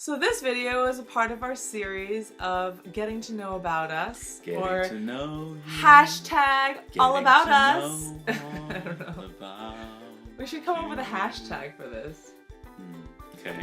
So this video is a part of our series of getting to know about us, or to know you, hashtag all about us. I don't know. About We should come up with a hashtag for this. Okay.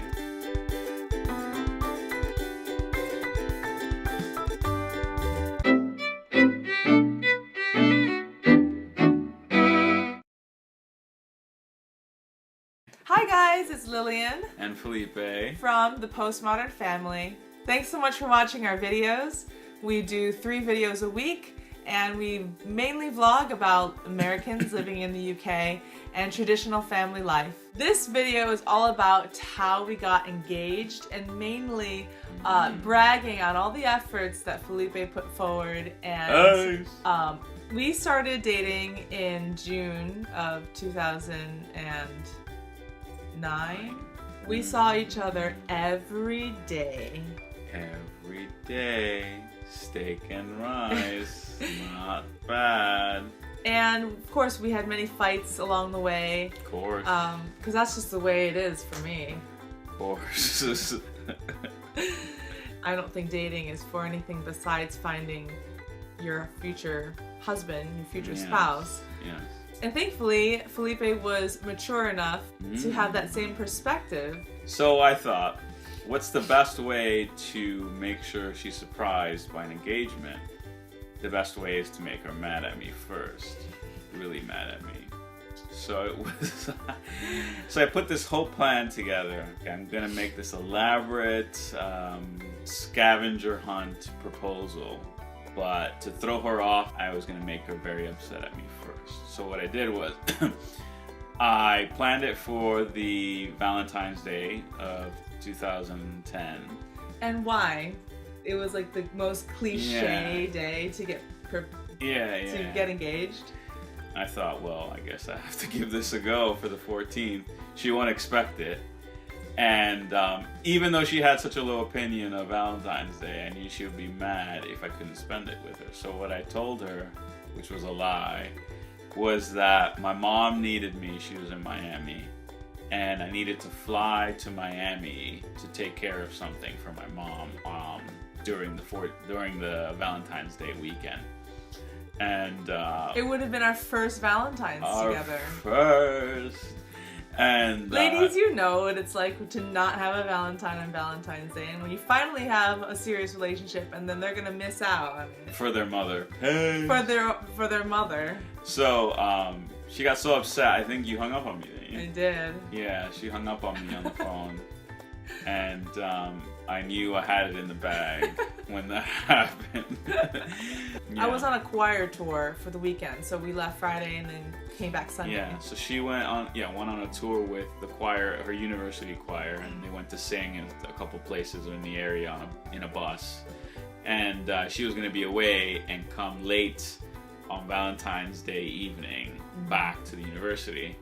Hi guys, it's Lillian And Felipe. from the Postmodern family. Thanks so much for watching our videos. We do 3 videos a week, and we mainly vlog about Americans living in the UK and traditional family life. This video is all about how we got engaged and mainly bragging on all the efforts that Felipe put forward. And we started dating in June of 2009. We saw each other every day. Every day, steak and rice, not bad. And of course we had many fights along the way. Of course. Because that's just the way it is for me. Of course. I don't think dating is for anything besides finding your future husband, your future spouse. Yes. And thankfully, Felipe was mature enough to have that same perspective. So I thought, what's the best way to make sure she's surprised by an engagement? The best way is to make her mad at me first. Really mad at me. So it was. So I put this whole plan together. Okay, I'm gonna make this elaborate scavenger hunt proposal. But to throw her off, I was gonna make her very upset at me first. So what I did was, I planned it for the Valentine's Day of 2010. And why? It was like the most cliche day to get get engaged. I thought, well, I guess I have to give this a go for the 14th. She won't expect it. And even though she had such a low opinion of Valentine's Day, I knew she would be mad if I couldn't spend it with her. So what I told her, which was a lie, was that my mom needed me. She was in Miami. And I needed to fly to Miami to take care of something for my mom during the Valentine's Day weekend. And it would have been our first Valentine's together. First. And ladies, you know what it's like to not have a Valentine on Valentine's Day, and when you finally have a serious relationship, and then they're gonna miss out. I mean, for their mother. For their mother. So she got so upset. I think you hung up on me, didn't you? I did. Yeah, she hung up on me on the phone, and I knew I had it in the bag when that happened. I was on a choir tour for the weekend, so we left Friday and then came back Sunday. Yeah, so she went on a tour with the choir, her university choir, and they went to sing in a couple places in the area in a bus. And she was going to be away and come late on Valentine's Day evening back to the university.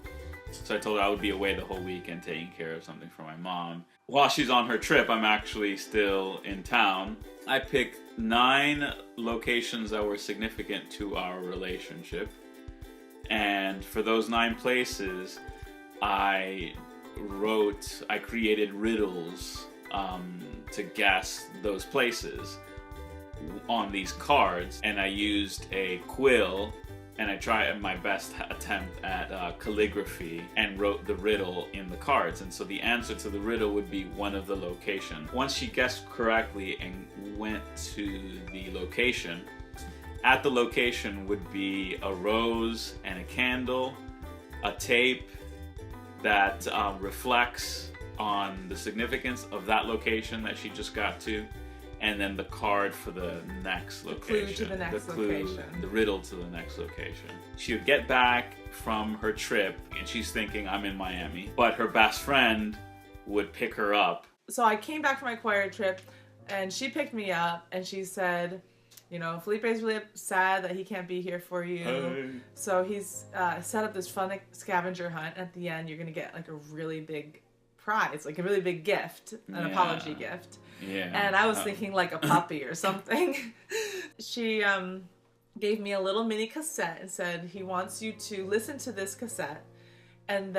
So I told her I would be away the whole weekend taking care of something for my mom. While she's on her trip, I'm actually still in town. I picked 9 locations that were significant to our relationship. And for those 9 places, I created riddles to guess those places on these cards. And I used a quill, and I tried my best attempt at calligraphy and wrote the riddle in the cards. And so the answer to the riddle would be one of the locations. Once she guessed correctly and went to the location, at the location would be a rose and a candle, a tape that reflects on the significance of that location that she just got to, and then the card for the next location. The clue to the next location. The riddle to the next location. She would get back from her trip, and she's thinking, I'm in Miami. But her best friend would pick her up. So I came back from my choir trip, and she picked me up, and she said, you know, Felipe's really sad that he can't be here for you. Hey. So he's set up this fun scavenger hunt. At the end, you're going to get like a really big prize, like a really big gift, an apology gift. Yeah. And I was thinking like a puppy or something. She gave me a little mini cassette and said he wants you to listen to this cassette, and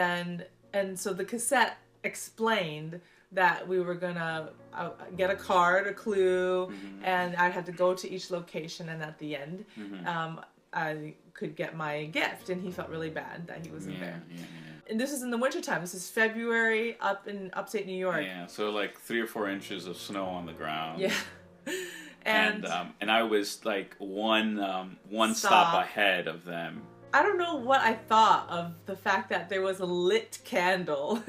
so the cassette explained that we were gonna get a card, a clue, and I had to go to each location, and at the end, I could get my gift, and he felt really bad that he wasn't there. And this is in the wintertime. This is February up in upstate New York. Yeah, so like 3 or 4 inches of snow on the ground. Yeah. And I was like one stop ahead of them. I don't know what I thought of the fact that there was a lit candle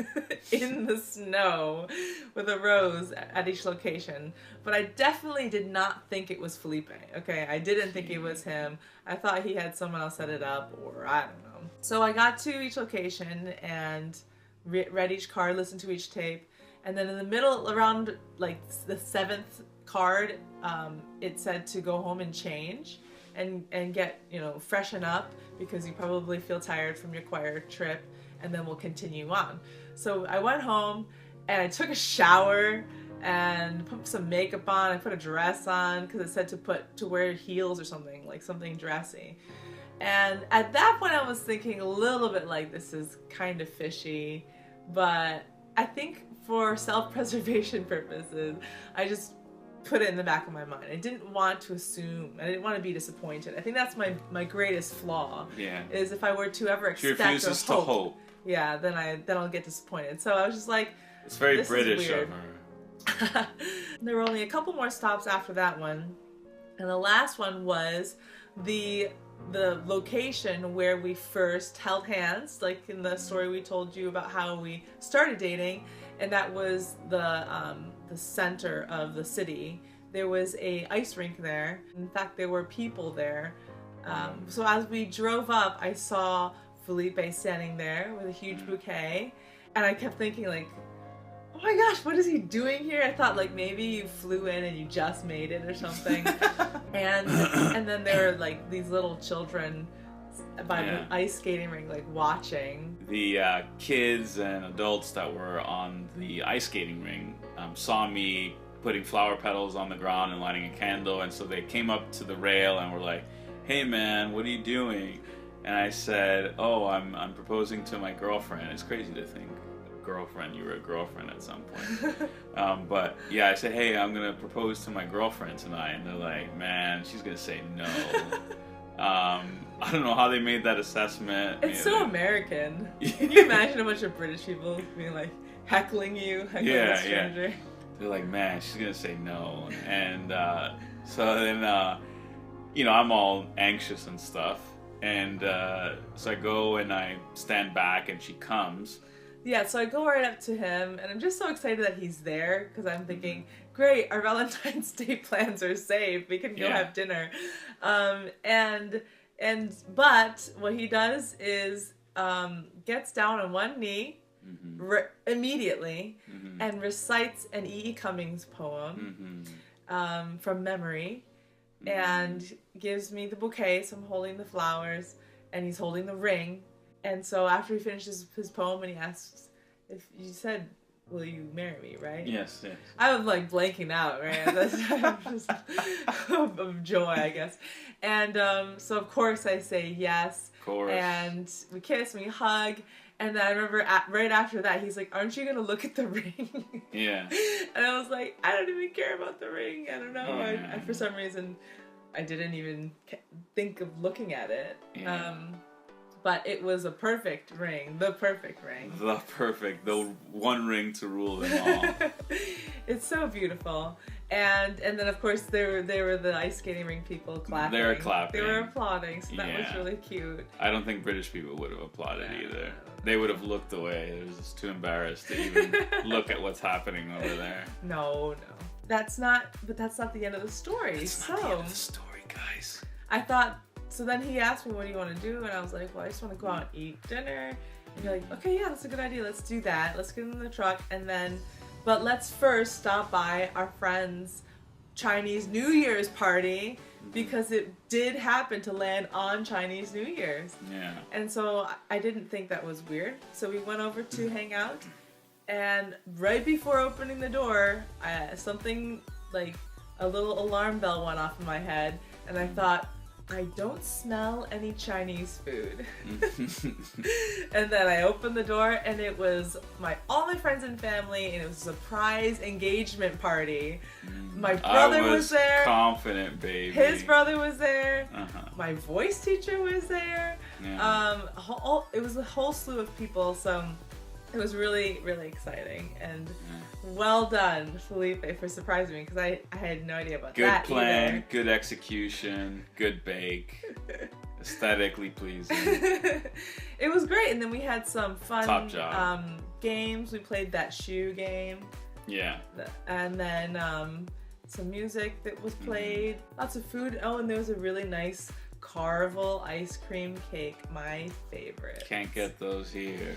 in the snow with a rose at each location. But I definitely did not think it was Felipe, okay? I didn't think it was him. I thought he had someone else set it up, or I don't know. So I got to each location and read each card, listened to each tape. And then in the middle, around like the 7th card, it said to go home and change and get, you know, freshen up, because you probably feel tired from your choir trip, and then we'll continue on. So I went home and I took a shower and put some makeup on. I put a dress on because it said to wear heels or something, like something dressy. And at that point I was thinking a little bit like, this is kind of fishy, but I think for self-preservation purposes, I just put it in the back of my mind. I didn't want to assume. I didn't want to be disappointed. I think that's my greatest flaw. Yeah. Is if I were to ever expect she refuses to hope. Yeah, then I'll get disappointed. So I was just like, it's very British of her. There were only a couple more stops after that one, and the last one was the location where we first held hands, like in the story we told you about how we started dating, and that was the center of the city. There was a ice rink there. In fact, there were people there. So as we drove up, I saw Felipe standing there with a huge bouquet, and I kept thinking like, oh my gosh, what is he doing here? I thought like maybe you flew in and you just made it or something. and then there were like these little children by the ice skating rink, like watching. The kids and adults that were on the ice skating ring saw me putting flower petals on the ground and lighting a candle, and so they came up to the rail and were like, "Hey man, what are you doing?" And I said, "Oh, I'm proposing to my girlfriend." It's crazy to think, girlfriend, you were a girlfriend at some point. But yeah, I said, "Hey, I'm gonna propose to my girlfriend tonight," and they're like, "Man, she's gonna say no." I don't know how they made that assessment. It's so American. Can you imagine a bunch of British people being like heckling you, heckling a stranger? Yeah. They're like, "Man, she's gonna say no," and so then I'm all anxious and stuff, and so I go and I stand back, and she comes. Yeah, so I go right up to him, and I'm just so excited that he's there, because I'm thinking, great, our Valentine's Day plans are safe. We can go have dinner. But what he does is gets down on one knee immediately and recites an E. E. Cummings poem from memory, and gives me the bouquet, so I'm holding the flowers, and he's holding the ring. And so after he finishes his poem and he asks, if you said, "Will you marry me?" right? Yes, yes. I was like blanking out, right? That's just of joy, I guess. And so of course I say yes. Of course. And we kiss, and we hug. And then I remember right after that, he's like, "Aren't you going to look at the ring?" Yeah. And I was like, I don't even care about the ring. I don't know. Yeah. I for some reason, I didn't even think of looking at it. Yeah. But it was a perfect ring. The perfect ring. The one ring to rule them all. It's so beautiful. And then of course there were the ice skating rink people clapping. They were clapping. They were applauding, so that was really cute. I don't think British people would have applauded either. They would have looked away. They were just too embarrassed to even look at what's happening over there. No. That's not the end of the story. That's not the end of the story, guys. I thought, so then he asked me, "What do you want to do?" And I was like, "Well, I just want to go out and eat dinner." And you're like, "Okay, yeah, that's a good idea. Let's do that. Let's get in the truck, but let's first stop by our friend's Chinese New Year's party, because it did happen to land on Chinese New Year's." Yeah. And so I didn't think that was weird. So we went over to hang out, and right before opening the door, something like a little alarm bell went off in my head, and I thought, I don't smell any Chinese food. And then I opened the door and it was all my friends and family, and it was a surprise engagement party. My brother was there. Confident, baby. His brother was there. Uh-huh. My voice teacher was there. Yeah. It was a whole slew of people, so it was really, really exciting. And well done, Felipe, for surprising me, because I had no idea about that Good plan, either. good execution, good bake, aesthetically pleasing. It was great, and then we had some fun Top job. games. We played that shoe game. Yeah. And then some music that was played. Lots of food. Oh, and there was a really nice Carvel ice cream cake. My favorite. Can't get those here.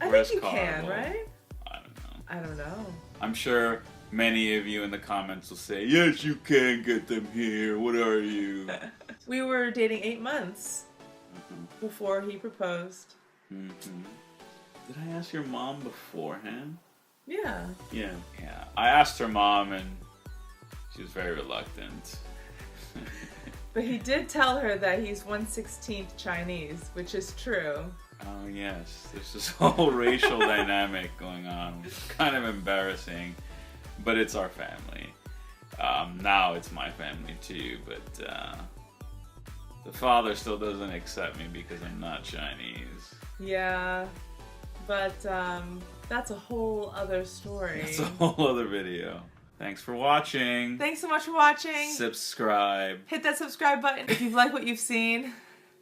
I Where's think you can, Carvel? right? I don't know. I don't know. I'm sure many of you in the comments will say, yes, you can get them here. What are you? We were dating 8 months before he proposed. Mm-hmm. Did I ask your mom beforehand? Yeah. Yeah. I asked her mom, and she was very reluctant. But he did tell her that he's 1/16 Chinese, which is true. Oh yes, there's this whole racial dynamic going on. It's kind of embarrassing, but it's our family. Now it's my family too, but the father still doesn't accept me because I'm not Chinese. Yeah, but that's a whole other story. That's a whole other video. Thanks for watching. Thanks so much for watching. Subscribe. Hit that subscribe button if you've liked what you've seen.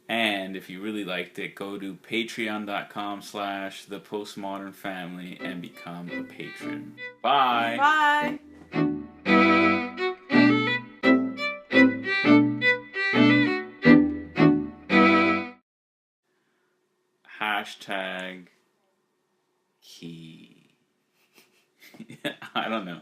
And if you really liked it, go to patreon.com/thepostmodernfamily and become a patron. Bye. Bye. Hashtag key. I don't know.